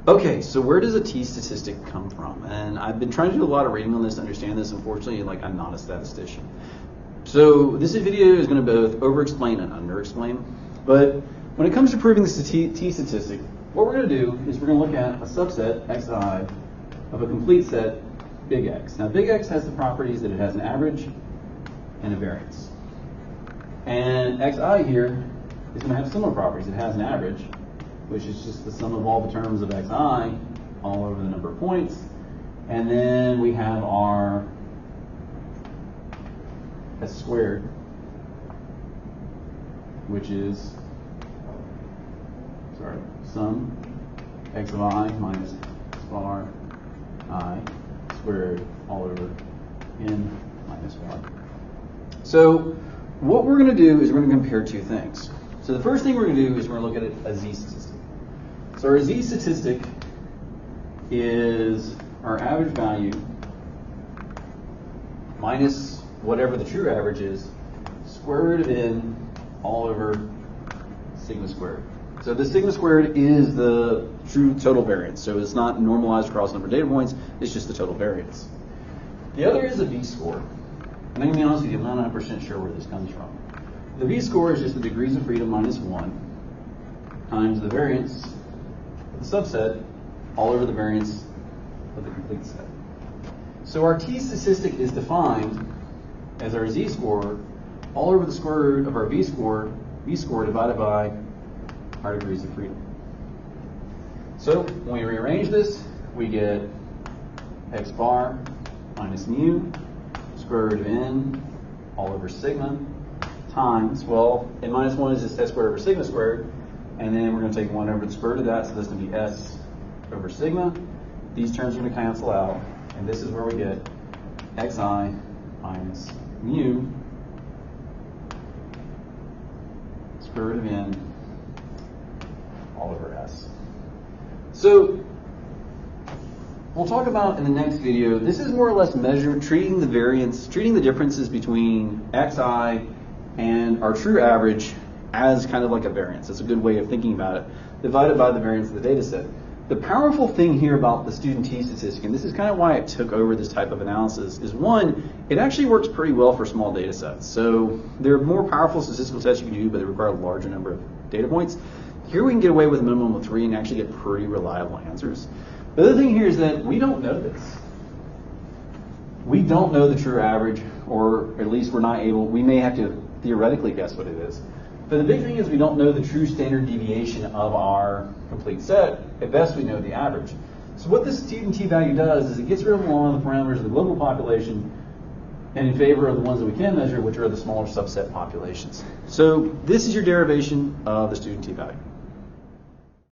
Okay, so where does a t-statistic come from? And I've been trying to do a lot of reading on this to understand this. Unfortunately, I'm not a statistician. So this video is going to both over-explain and under-explain. But when it comes to proving this t-statistic, what we're going to do is we're going to look at a subset, xi, of a complete set, big X. Now, big X has the properties that it has an average and a variance. And xi here is going to have similar properties. It has an average, which is just the sum of all the terms of xi all over the number of points. And then we have our s squared, which is, sum x of I minus bar I squared all over n minus 1. So what we're going to do is we're going to compare two things. So the first thing we're going to do is we're going to look at a z-statistic. So our z-statistic is our average value minus whatever the true average is, square root of n all over sigma squared. So the sigma squared is the true total variance. So it's not normalized across a number of data points, it's just the total variance. The other is a v-score. And I'm going to be honest with you, I'm not 100% sure where this comes from. The v-score is just the degrees of freedom minus 1 times the variance of the subset all over the variance of the complete set. So our t-statistic is defined as our z-score all over the square root of our v-score divided by our degrees of freedom. So when we rearrange this, we get x bar minus mu square root of n all over sigma times, well, n minus 1 is just s squared over sigma squared, and then we're going to take 1 over the square root of that, so this is going to be s over sigma. These terms are going to cancel out, and this is where we get xi minus mu square root of n all over s. So we'll talk about in the next video, this is more or less treating the variance, treating the differences between xi and our true average as kind of like a variance. It's a good way of thinking about it, divided by the variance of the data set. The powerful thing here about the student t-statistic, and this is kind of why it took over this type of analysis, is one, it actually works pretty well for small data sets. So there are more powerful statistical tests you can do, but they require a larger number of data points. Here we can get away with a minimum of 3 and actually get pretty reliable answers. The other thing here is that we don't know this. We don't know the true average, or at least we're not able, we may have to theoretically guess what it is. But the big thing is we don't know the true standard deviation of our complete set. At best, we know the average. So what this student t-value does is it gets rid of all of the parameters of the global population and in favor of the ones that we can measure, which are the smaller subset populations. So this is your derivation of the student t-value.